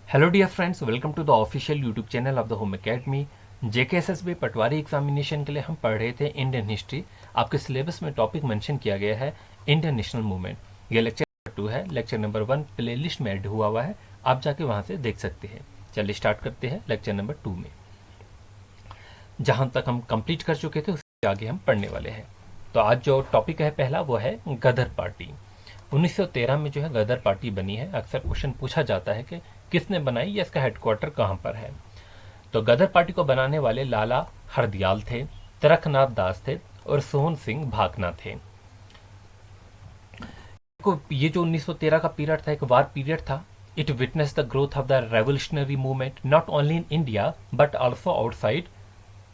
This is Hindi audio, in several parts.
Hello dear friends, welcome to the official YouTube channel of the home academy. JKSSB patwari examination के लिए हम पढ़ रहे थे इंडियन हिस्ट्री। आपके सिलेबस में टॉपिक मेंशन किया गया है इंडियन नेशनल मूवमेंट। ये लेक्चर नंबर 2 है। लेक्चर नंबर 1 प्ले लिस्ट में ऐड हुआ है, आप जाके वहाँ से देख सकते हैं। चलिए स्टार्ट करते हैं लेक्चर नंबर 2 में। जहाँ तक हम कंप्लीट कर चुके थे उससे आगे हम पढ़ने वाले हैं। तो आज जो टॉपिक है पहला वो है गदर पार्टी। 1913 में जो है गदर पार्टी बनी है। अक्सर क्वेश्चन पूछा जाता है कि किसने बनाई या इसका हेडक्वार्टर कहाँ पर है। तो गदर पार्टी को बनाने वाले लाला हरदयाल थे, तरकनाथ दास थे और सोहन सिंह भाकना थे। ये जो 1913 का पीरियड था एक वार पीरियड था। It witness the growth of the revolutionary movement not only in India but also outside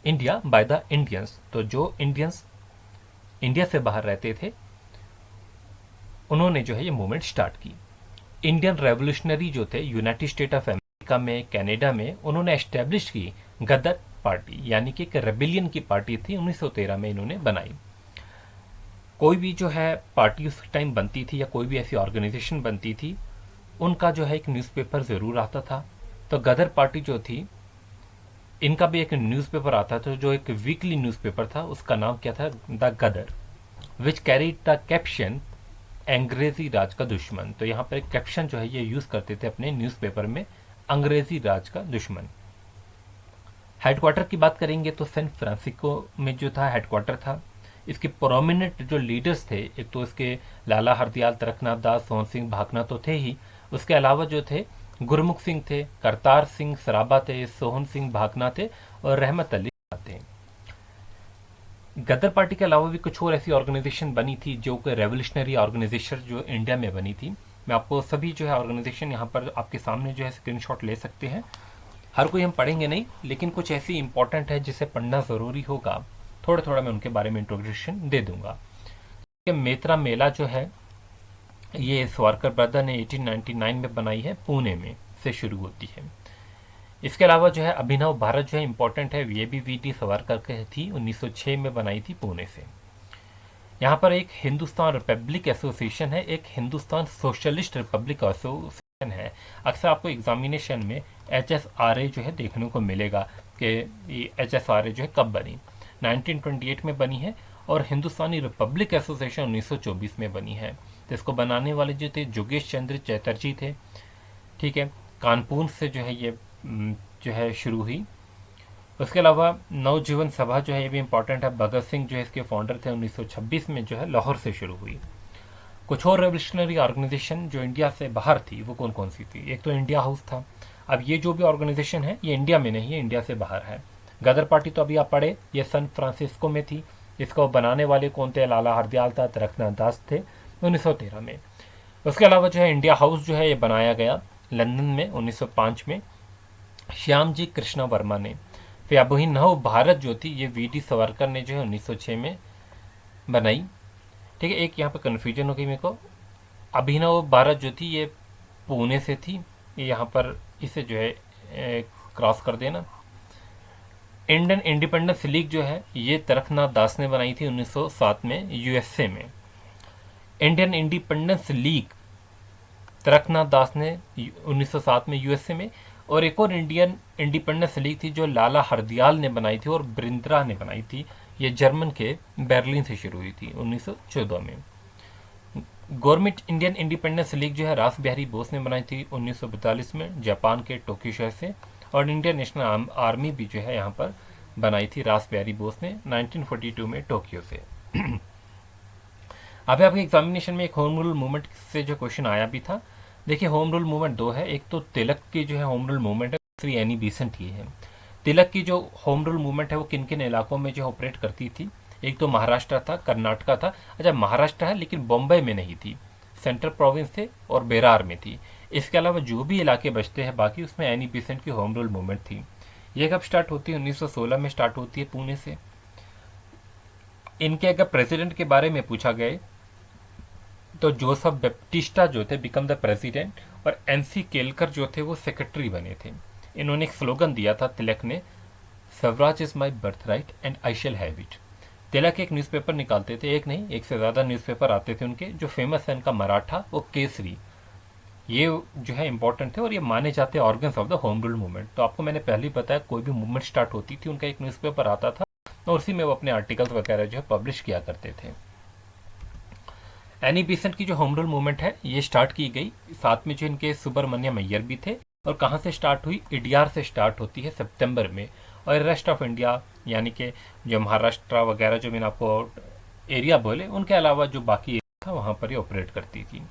India by the Indians. तो जो इंडियंस इंडिया से बाहर रहते थे उन्होंने जो है ये मूवमेंट स्टार्ट की। इंडियन रेवोल्यूशनरी जो थे यूनाइटेड स्टेट ऑफ अमेरिका में, कनाडा में, उन्होंने एस्टेब्लिश की गदर पार्टी, यानी कि एक रेबेलियन की पार्टी थी। 1913 में इन्होंने बनाई। कोई भी जो है पार्टी उस टाइम बनती थी या कोई भी ऐसी ऑर्गेनाइजेशन बनती थी, उनका जो है एक न्यूज़पेपर ज़रूर आता था। तो गदर पार्टी जो थी इनका भी एक न्यूज़पेपर आता था, जो एक वीकली न्यूज़पेपर था। उसका नाम क्या था? The Ghadar, which carried the caption अंग्रेजी राज का दुश्मन। तो यहाँ पर एक कैप्शन जो है ये यूज करते थे अपने न्यूज़पेपर में, अंग्रेजी राज का दुश्मन। हेडक्वार्टर की बात करेंगे तो सैन फ्रांसिस्को में जो था हेडक्वार्टर था। इसके प्रोमिनेंट जो लीडर्स थे, एक तो इसके लाला हरदयाल, तरकनाथ दास, सोहन सिंह भाकना तो थे ही, उसके अलावा जो थे गुरमुख सिंह थे, करतार सिंह सराबा थे, सोहन सिंह भाकना थे और रहमत अली थे। गदर पार्टी के अलावा भी कुछ और ऐसी ऑर्गेनाइजेशन बनी थी जो कि रेवोल्यूशनरी ऑर्गेनाइजेशन जो इंडिया में बनी थी। मैं आपको सभी जो है ऑर्गेनाइजेशन यहाँ पर आपके सामने जो है स्क्रीनशॉट ले सकते हैं। हर कोई हम पढ़ेंगे नहीं, लेकिन कुछ ऐसी इंपॉर्टेंट है जिसे पढ़ना ज़रूरी होगा। थोड़ा थोड़ा मैं उनके बारे में इंट्रोडक्शन दे दूंगा। मेत्रा मेला जो है ये सावरकर ब्रदर ने 1899 में बनाई है, पुणे में से शुरू होती है। इसके अलावा जो है अभिनव भारत जो है इंपॉर्टेंट है, ये भी वी टी सावरकर के थी, 1906 में बनाई थी पुणे से। यहाँ पर एक हिंदुस्तान रिपब्लिक एसोसिएशन है, एक हिंदुस्तान सोशलिस्ट रिपब्लिक एसोसिएशन है। अक्सर आपको एग्जामिनेशन में HSRA जो है देखने को मिलेगा कि ये HSRA जो है कब बनी। 1928 में बनी है और हिंदुस्तानी रिपब्लिक एसोसिएशन 1924 में बनी है। तो इसको बनाने वाले जो थे जोगेश चंद्र चैटर्जी थे। ठीक है, कानपुर से जो है ये जो है शुरू हुई। उसके अलावा नवजीवन सभा जो है ये भी इंपॉर्टेंट है। भगत सिंह जो है इसके फाउंडर थे। 1926 में जो है लाहौर से शुरू हुई। कुछ और रेवोल्यूशनरी ऑर्गेनाइजेशन जो इंडिया से बाहर थी वो कौन कौन सी थी? एक तो इंडिया हाउस था। अब ये जो भी ऑर्गेनाइजेशन है ये इंडिया में नहीं है, इंडिया से बाहर है। गदर पार्टी तो अभी आप पढ़े, ये सैन फ्रांसिस्को में थी। इसको बनाने वाले कौन थे? लाला हरदयाल था, तरकनाथ दास थे, 1913 में। उसके अलावा जो है इंडिया हाउस जो है ये बनाया गया लंदन में 1905 में, श्याम जी कृष्णा वर्मा ने। फिर अब वही नव भारत जो थी ये वी टी सावरकर ने जो है 1906 में बनाई। ठीक है, एक यहाँ पे कन्फ्यूजन हो गई मेरे को। अभिनव भारत जो थी ये पुणे से थी, ये यहाँ पर इसे जो है क्रॉस कर देना। इंडियन इंडिपेंडेंस लीग जो है ये तरकनाथ दास ने बनाई थी 1907 में यूएसए में। इंडियन इंडिपेंडेंस लीग तरकनाथ दास ने 1907 में यूएसए में। और एक और इंडियन इंडिपेंडेंस लीग थी जो लाला हरदयाल ने बनाई थी और ब्रिंद्रा ने बनाई थी। ये जर्मन के बर्लिन से शुरू हुई थी 1914 में। गवर्नमेंट इंडियन इंडिपेंडेंस लीग जो है रास बिहारी बोस ने बनाई थी 1942 में जापान के टोक्यो शहर से। और इंडियन नेशनल आर्मी भी जो है यहाँ पर बनाई थी रास बिहारी बोस ने 1942 में टोक्यो से। अभी आपके एग्जामिनेशन में एक होम रूल मूवमेंट से जो क्वेश्चन आया भी था। देखिए होम रूल मूवमेंट दो है, एक तो तिलक की जो है होम रूल मूवमेंट है, दूसरी एनी बेसेंट की है। तिलक की जो होम रूल मूवमेंट है वो किन किन इलाकों में जो ऑपरेट करती थी? एक तो महाराष्ट्र था, कर्नाटका था। अच्छा, महाराष्ट्र है लेकिन बॉम्बे में नहीं थी, सेंट्रल प्रोविंस थे और बेरार में थी। इसके अलावा जो भी इलाके बचते हैं बाकी उसमें एनी बेसेंट की होम रूल मूवमेंट थी। ये कब स्टार्ट होती है? 1916 में स्टार्ट होती है पुणे से। इनके अगर प्रेसिडेंट के बारे में पूछा गया तो जोसेफ बैप्टिस्टा जो थे बिकम द प्रेसिडेंट और एनसी केलकर जो थे वो सेक्रेटरी बने थे। इन्होंने एक स्लोगन दिया था तिलक ने, swaraj is my birth right and I shall have it. Tilak एक न्यूज़पेपर निकालते थे, एक नहीं एक से ज़्यादा न्यूज़पेपर आते थे उनके। जो फेमस है उनका मराठा वो केसरी, ये जो है इंपॉर्टेंट थे और ये माने जाते हैं organs of the home rule movement. तो आपको मैंने पहले ही बताया, कोई भी मूवमेंट स्टार्ट होती थी उनका एक न्यूज़पेपर आता था और उसी में वो अपने आर्टिकल्स वगैरह जो है पब्लिश किया करते थे। एनी बेसेंट की जो होम रूल मूवमेंट है ये स्टार्ट की गई, साथ में जो इनके सुब्रमण्यम अय्यर भी थे। और कहाँ से स्टार्ट हुई? इडियार से स्टार्ट होती है सितंबर में, और रेस्ट ऑफ इंडिया यानी कि जो महाराष्ट्र वगैरह जो मैंने आपको एरिया बोले उनके अलावा जो बाकी एरिया था वहाँ पर ये ऑपरेट करती थी।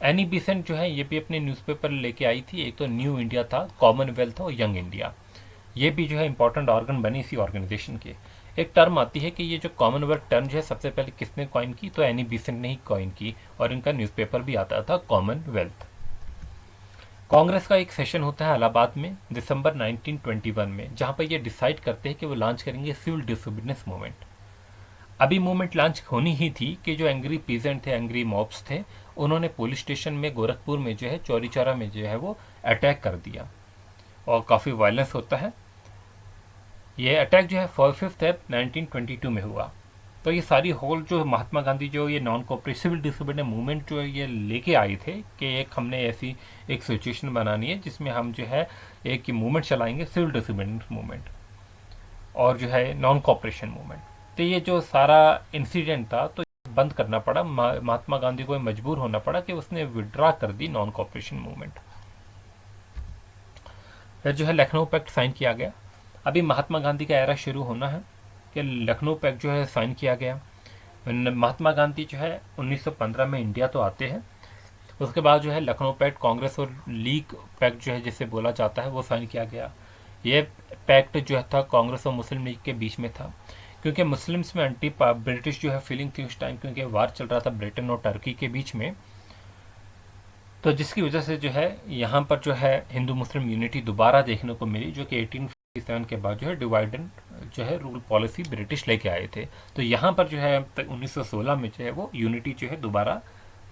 एनी बेसेंट जो है ये भी अपने न्यूज़पेपर लेके आई थी, एक तो न्यू इंडिया था, कॉमनवेल्थ और यंग इंडिया। ये भी जो है इंपॉर्टेंट ऑर्गन बने इसी ऑर्गेनाइजेशन के। एक टर्म आती है कि ये जो कॉमनवेल्थ टर्म जो है सबसे पहले किसने कॉइन की? तो एनी बेसेंट ने ही कॉइन की, और इनका न्यूज़पेपर भी आता था कॉमनवेल्थ। कांग्रेस का एक सेशन होता है इलाहाबाद में दिसंबर 1921 में, जहां पर ये डिसाइड करते हैं कि वो लॉन्च करेंगे सिविल डिसोबीडियंस मूवमेंट। अभी मूवमेंट लॉन्च होनी ही थी कि जो एंग्री पीजेंट थे, एंग्री मॉब्स थे, उन्होंने पुलिस स्टेशन में गोरखपुर में जो है चौरी चौरा में जो है वो अटैक कर दिया और काफ़ी वायलेंस होता है। ये अटैक जो है 5 में हुआ। तो ये सारी होल जो महात्मा गांधी जो ये नॉन कोऑपरेटिव डिसोबीडियंट मूवमेंट जो ये लेके आए थे कि एक हमने ऐसी एक सिचुएशन बनानी है जिसमें हम जो है एक मूवमेंट चलाएंगे, सिविल डिसोबीडियंट मूवमेंट और जो है नॉन कोऑपरेशन मूवमेंट। तो ये जो सारा इंसिडेंट था तो बंद करना पड़ा, महात्मा गांधी को मजबूर होना पड़ा कि उसने विड्रा कर दी नॉन कोऑपरेशन मूवमेंट। फिर जो है लखनऊ पैक्ट साइन किया गया। अभी महात्मा गांधी का एरा शुरू होना है कि लखनऊ पैक्ट जो है साइन किया गया। महात्मा गांधी जो है 1915 में इंडिया तो आते हैं, उसके बाद जो है लखनऊ पैक्ट कांग्रेस और लीग पैक्ट जो है जिसे बोला जाता है वो साइन किया गया। ये पैक्ट जो है था कांग्रेस और मुस्लिम लीग के बीच में था, क्योंकि मुस्लिम्स में एंटी ब्रिटिश जो है फीलिंग थी उस टाइम, क्योंकि वार चल रहा था ब्रिटेन और टर्की के बीच में। तो जिसकी वजह से जो है यहाँ पर जो है हिंदू मुस्लिम यूनिटी दोबारा देखने को मिली, जो कि 1857 के बाद जो है डिवाइड एंड जो है रूल पॉलिसी ब्रिटिश लेके आए थे। तो यहाँ पर जो है 1916 में जो है वो यूनिटी जो है दोबारा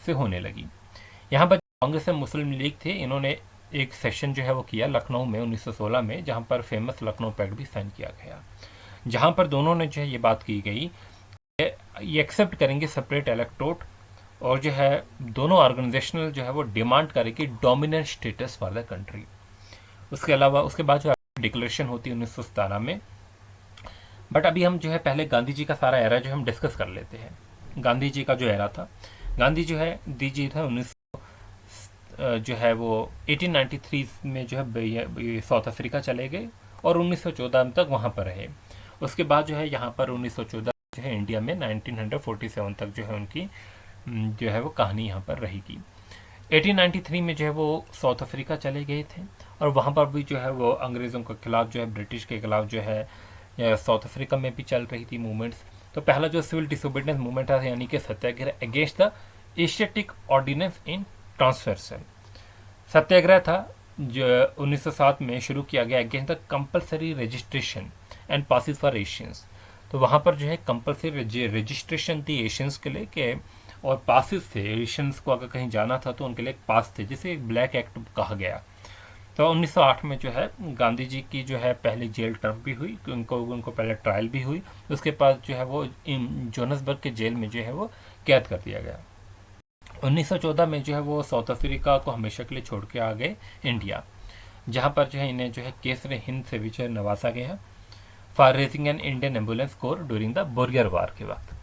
से होने लगी। यहाँ पर कांग्रेस और मुस्लिम लीग थे, इन्होंने एक सेशन जो है वो किया लखनऊ में 1916 में, जहाँ पर फेमस लखनऊ पैक्ट भी साइन किया गया, जहाँ पर दोनों ने जो है ये बात की गई ये एक्सेप्ट करेंगे सेपरेट इलेक्टोरेट, और जो है दोनों ऑर्गेनाइजेशनल जो है वो डिमांड करेगी dominant status for the country. उसके अलावा उसके बाद जो डिक्लेरेशन होती है 1917 में। बट अभी हम जो है पहले गांधी जी का सारा एरा जो हम डिस्कस कर लेते हैं। गांधी जी का जो एरा था, गांधी जो है दीजिए था 19 जो है वो 1893 में जो है साउथ अफ्रीका चले गए और 1914 तक वहाँ पर रहे। उसके बाद जो है यहाँ पर 1914 जो है इंडिया में 1947 तक जो है उनकी जो है वो कहानी यहाँ पर रहेगी। 1893 में जो है वो साउथ अफ्रीका चले गए थे और वहाँ पर भी जो है वो अंग्रेज़ों के खिलाफ जो है ब्रिटिश के खिलाफ जो है साउथ अफ्रीका में भी चल रही थी मूवमेंट्स। तो पहला जो सिविल डिसोबीडियंस मूवमेंट था यानी कि satyagraha against the Asiatic ordinance in Transvaal satyagraha था जो 1907 में शुरू किया गया against the compulsory registration and passes for Asians. तो वहाँ पर जो है कंपलसरी रजिस्ट्रेशन थी एशियंस के लिए के और पासिस थे, एशियंस को अगर कहीं जाना था तो उनके लिए एक पास थे, जिसे एक ब्लैक एक्ट कहा गया। तो 1908 में जो है गांधी जी की जो है पहली जेल टर्म भी हुई, उनको पहले ट्रायल भी हुई, उसके बाद जो है वो जोहान्सबर्ग के जेल में जो है वो कैद कर दिया गया। 1914 में जो है वो साउथ अफ्रीका को हमेशा के लिए छोड़ के आ गए इंडिया, जहाँ पर जो है इन्हें जो है केसर हिंद से भी जो है नवाजा गया for raising an Indian ambulance corps during the Boer war के वक्त।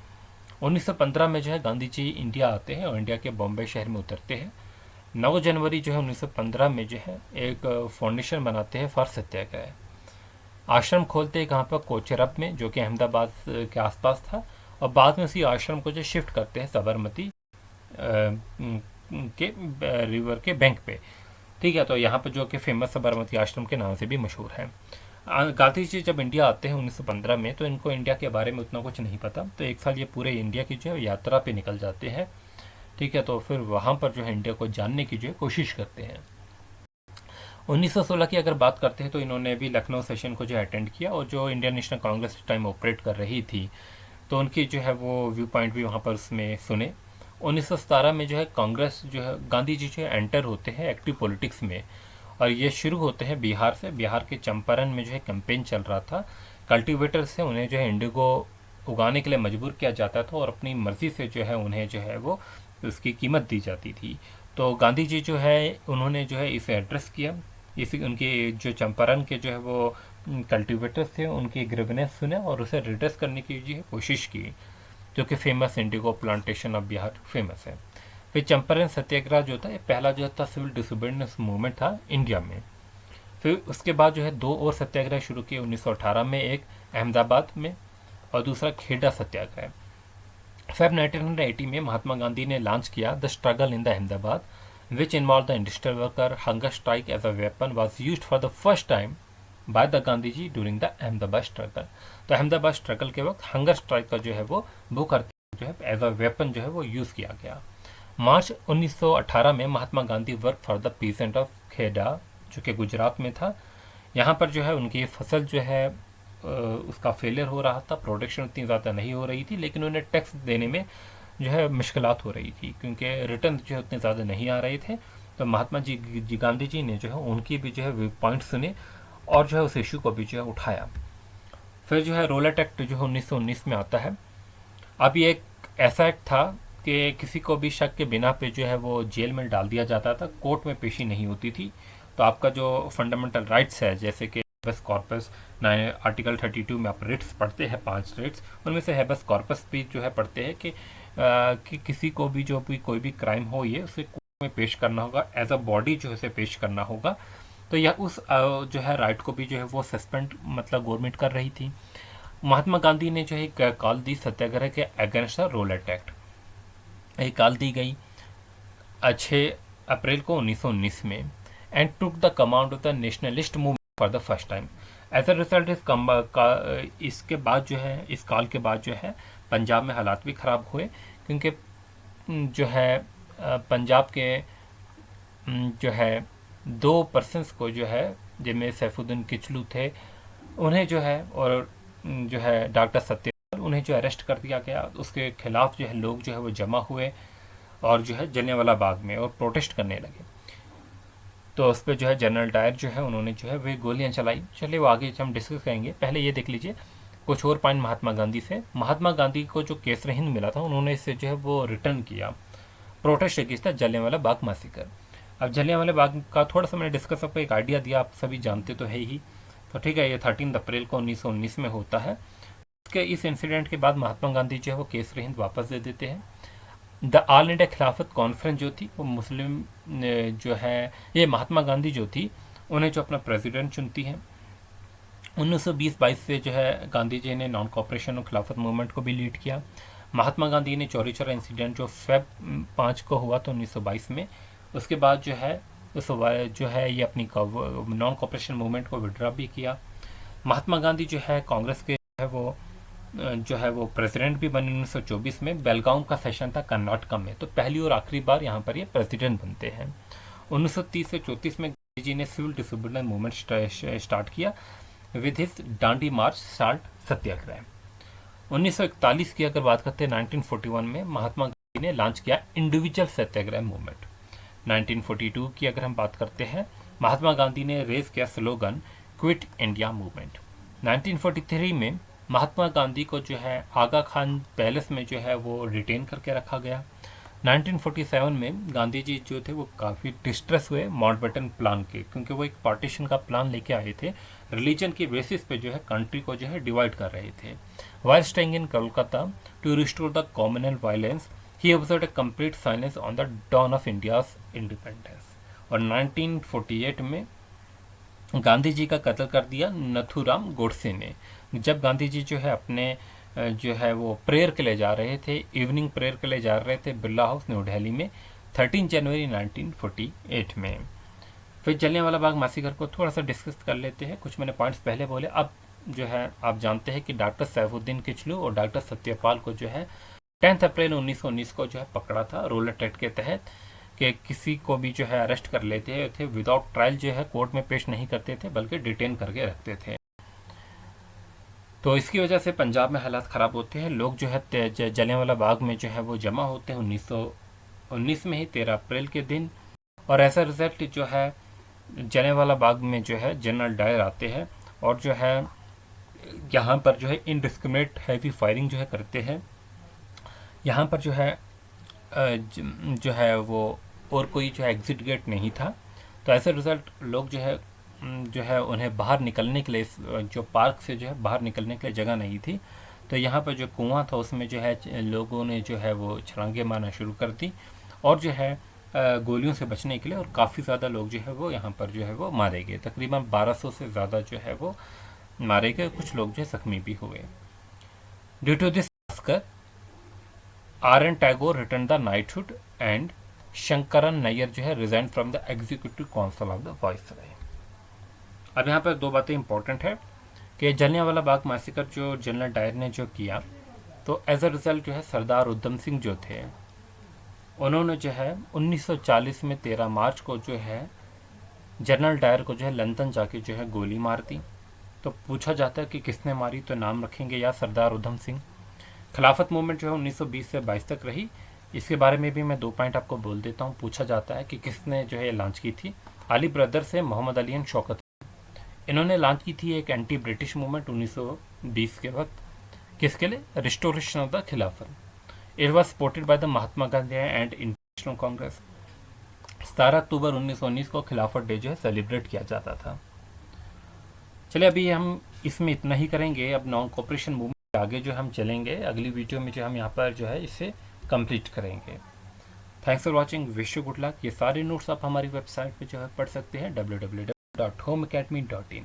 1915 में जो है गांधी जी इंडिया आते हैं और इंडिया के बॉम्बे शहर में उतरते हैं। 9 जनवरी जो है 1915 में जो है एक फाउंडेशन बनाते हैं फॉर सत्याग्रह। आश्रम खोलते हैं कहाँ पर? कोचरब में, जो कि अहमदाबाद के आसपास था, और बाद में उसी आश्रम को जो शिफ्ट करते हैं साबरमती के रिवर के बैंक पे। ठीक है, तो यहाँ पर जो कि फेमस साबरमती आश्रम के नाम से भी मशहूर है। गांधी जी जब इंडिया आते हैं 1915 में तो इनको इंडिया के बारे में उतना कुछ नहीं पता, तो एक साल ये पूरे इंडिया की जो है यात्रा पे निकल जाते हैं। ठीक है, तो फिर वहाँ पर जो है इंडिया को जानने की जो है कोशिश करते हैं। 1916 की अगर बात करते हैं तो इन्होंने भी लखनऊ सेशन को जो अटेंड किया, और जो इंडियन नेशनल कांग्रेस उस टाइम ऑपरेट कर रही थी तो उनकी जो है वो व्यू पॉइंट भी वहाँ पर उसमें सुने। 1917 में जो है कांग्रेस जो है गांधी जी जो है एंटर होते हैं एक्टिव पॉलिटिक्स में, और ये शुरू होते हैं बिहार से। बिहार के चंपारण में जो है कैंपेन चल रहा था, कल्टीवेटर से उन्हें जो है इंडिगो उगाने के लिए मजबूर किया जाता था और अपनी मर्जी से जो है उन्हें जो है वो उसकी कीमत दी जाती थी। तो गांधी जी जो है उन्होंने जो है इसे एड्रेस किया। इसी उनके जो चंपारण के जो है वो कल्टिवेटर्स थे उनकी ग्रीवनेस सुने और उसे रिड्रेस करने की जो है कोशिश की, जो कि famous Indigo plantation of Bihar famous है। फिर चंपारण सत्याग्रह जो था ये पहला जो था सिविल डिसोबीडियंस मूवमेंट था इंडिया में। फिर उसके बाद जो है दो और सत्याग्रह शुरू किए 1918 में, एक अहमदाबाद में और दूसरा खेड़ा सत्याग्रह। फेब 1980 में महात्मा गांधी ने लॉन्च किया the struggle in the Ahmedabad which involve the industrial worker hunger strike as a weapon was use for the first time by the Gandhi ji during the Ahmedabad struggle. तो अहमदाबाद स्ट्रगल के वक्त हंगर स्ट्राइक का जो है वो भूख हड़ताल जो है एज अ वेपन जो है वो यूज़ किया गया। मार्च 1918 में Mahatma Gandhi work for the peasant of Kheda जो कि गुजरात में था। यहाँ पर जो है उनकी फसल जो है उसका फेलियर हो रहा था, प्रोडक्शन उतनी ज़्यादा नहीं हो रही थी, लेकिन उन्हें टैक्स देने में जो है मुश्किलात हो रही थी क्योंकि रिटर्न जो है उतने ज़्यादा नहीं आ रहे थे। तो महात्मा जी गांधी जी ने जो है उनकी भी जो है पॉइंट सुने और जो है उस इशू को भी जो है उठाया। फिर जो है रोलेट एक्ट जो है 1919 में आता है। अब ये एक ऐसा एक्ट था कि किसी को भी शक के बिना पे जो है वो जेल में डाल दिया जाता था, कोर्ट में पेशी नहीं होती थी। तो आपका जो फंडामेंटल राइट्स है जैसे कि हेबस कॉर्पस आर्टिकल 32 में आप रिट्स पढ़ते हैं 5 रिट्स, उनमें से हेबस कॉर्पस भी जो है पढ़ते हैं कि किसी को भी जो भी कोई भी क्राइम हो ये उसे कोर्ट में पेश करना होगा, एज अ बॉडी जो है उसे पेश करना होगा। तो यह उस जो है राइट को भी जो है वो सस्पेंड मतलब गवर्नमेंट कर रही थी। महात्मा गांधी ने जो है कॉल दी सत्याग्रह के अगेंस्ट द रोलेट एक्ट। एक कॉल दी गई 6 अप्रैल को 1919 में and took the command of the nationalist movement for the first time. As a result इसके बाद जो है इस कॉल के बाद जो है पंजाब में हालात भी ख़राब हुए क्योंकि जो है पंजाब के जो है 2 पर्सनस को जो है जिनमें सैफुद्दीन किचलू थे उन्हें जो है और जो है डॉक्टर सत्यपाल उन्हें जो अरेस्ट कर दिया गया। उसके खिलाफ जो है लोग जो है वो जमा हुए और जो है जलियांवाला बाग में और प्रोटेस्ट करने लगे। तो उस पर जो है जनरल डायर जो है उन्होंने जो है वे गोलियां चलाई। चलिए वो आगे हम डिस्कस करेंगे, पहले ये देख लीजिए कुछ और पॉइंट महात्मा गांधी से। महात्मा गांधी को जो केसर हिंद मिला था उन्होंने इससे जो है वो रिटर्न किया प्रोटेस्ट अगेंस्ट था जलियांवाला बाग मैसेकर। अब जलियांवाला बाग का थोड़ा सा मैंने डिस्कस आपको एक आइडिया दिया, आप सभी जानते तो है ही। तो ठीक है, ये 13 अप्रैल को 1919 में होता है। इसके इस इंसिडेंट के बाद महात्मा गांधी जो है वो केसर हिंद वापस दे देते हैं। द ऑल इंडिया खिलाफत कॉन्फ्रेंस जो थी वो मुस्लिम जो है ये महात्मा गांधी जो थी उन्हें जो अपना प्रेसिडेंट चुनती है। 1920-22 से जो है गांधी जी ने नॉन कॉपरेशन और खिलाफत मूवमेंट को भी लीड किया। महात्मा गांधी ने चौरी चौरा इंसिडेंट जो फेब 5 को हुआ था 1922 में, उसके बाद जो है जो है ये अपनी नॉन कॉपरेशन मूवमेंट को विड्रॉ भी किया। महात्मा गांधी जो है कांग्रेस के जो है वो प्रेसिडेंट भी बने 1924 में। बेलगांव का सेशन था कर्नाटक में, तो पहली और आखिरी बार यहाँ पर ये प्रेसिडेंट बनते हैं। 1930 से 34 में गांधी जी ने सिविल डिसोबीडियंस मूवमेंट स्टार्ट किया with his Dandi march salt satyagraha. 1941 की अगर बात करते हैं 1941 में महात्मा गांधी ने लॉन्च किया इंडिविजुअल सत्याग्रह मूवमेंट। 1942 की अगर हम बात करते हैं महात्मा गांधी ने रेज किया स्लोगन क्विट इंडिया मूवमेंट। 1943 में महात्मा गांधी को जो है आगा खान पैलेस में जो है वो रिटेन करके रखा गया। 1947 में गांधी जी जो थे वो काफ़ी डिस्ट्रेस हुए माउंटबेटन प्लान के, क्योंकि वो एक पार्टीशन का प्लान लेके आए थे, रिलीजन की बेसिस पे जो है कंट्री को जो है डिवाइड कर रहे थे। While staying in Kolkata to restore the communal violence he observed a complete silence on the dawn of India's independence. और 1948 में गांधी जी का कत्ल कर दिया नथुराम गोडसे ने। जब गांधी जी जो है अपने जो है वो प्रेयर के लिए जा रहे थे, इवनिंग प्रेयर के लिए जा रहे थे बिरला हाउस न्यू दिल्ली में 13 जनवरी 1948 में। फिर जलियांवाला बाग मैसेकर को थोड़ा सा डिस्कस कर लेते हैं, कुछ मैंने पॉइंट्स पहले बोले। अब जो है आप जानते हैं कि डॉक्टर सैफुद्दीन किचलू और डॉक्टर सत्यपाल को जो है 10 अप्रैल 1919 को जो है पकड़ा था रोलेट एक्ट के तहत, कि किसी को भी जो है अरेस्ट कर लेते थे विदाउट ट्रायल जो है कोर्ट में पेश नहीं करते थे बल्कि डिटेन करके रखते थे। तो इसकी वजह से पंजाब में हालात ख़राब होते हैं, लोग जो है जलियांवाला बाग में जो है वो जमा होते हैं 1919 में ही 13 अप्रैल के दिन। और ऐसा रिजल्ट जो है जलियांवाला बाग में जो है जनरल डायर आते हैं और जो है यहाँ पर जो है इनडिस्क्रिमिनेट हैवी फायरिंग जो है करते हैं। यहाँ पर जो है वो और कोई जो है एग्ज़िट गेट नहीं था। तो ऐसे रिज़ल्ट लोग जो है उन्हें बाहर निकलने के लिए जो पार्क से जो है बाहर निकलने के लिए जगह नहीं थी। तो यहाँ पर जो कुआं था उसमें जो है लोगों ने जो है वो छलांगे मारना शुरू कर दी और जो है गोलियों से बचने के लिए, और काफ़ी ज़्यादा लोग जो है वो यहाँ पर जो है वो मारे गए। तकरीबन 1200 से ज़्यादा जो है वो मारे गए, कुछ लोग जो है जख्मी भी हुए। Due to this R N Tagore return the knighthood and Sankaran Nair जो है resign from the executive council of the viceroy. अब यहाँ पर दो बातें इंपॉर्टेंट है कि जलियांवाला बाग मैसेकर जो जनरल डायर ने जो किया, तो एज अ रिजल्ट जो है सरदार उधम सिंह जो थे उन्होंने जो है 1940 में 13 मार्च को जो है जनरल डायर को जो है लंदन जाके जो है गोली मार दी। तो पूछा जाता है कि किसने मारी, तो नाम रखेंगे या सरदार उधम सिंह। खिलाफत मूवमेंट जो है 1920 से 22 तक रही। इसके बारे में भी मैं 2 पॉइंट आपको बोल देता हूँ। पूछा जाता है कि किसने जो है लॉन्च की थी। अली ब्रदर्स है, मोहम्मद अली एंड शौकत। इन्होंने लॉन्च की थी एक एंटी ब्रिटिश मूवमेंट 1920 के वक्त। किसके लिए? रिस्टोरेशन ऑफ द खिलाफत। It was supported by the Mahatma Gandhi and international Congress. 17 अक्टूबर 1919 को खिलाफत डे जो है सेलिब्रेट किया जाता था। चलिए अभी हम इसमें इतना ही करेंगे। अब नॉन कॉपरेशन मूवमेंट आगे जो हम चलेंगे, अगली वीडियो में जो हम यहाँ पर जो है इसे कंप्लीट करेंगे। Thanks for watching, wish you good luck. ये सारे नोट्स आप हमारी वेबसाइट पे जो है पढ़ सकते हैं www.homeacademy.in।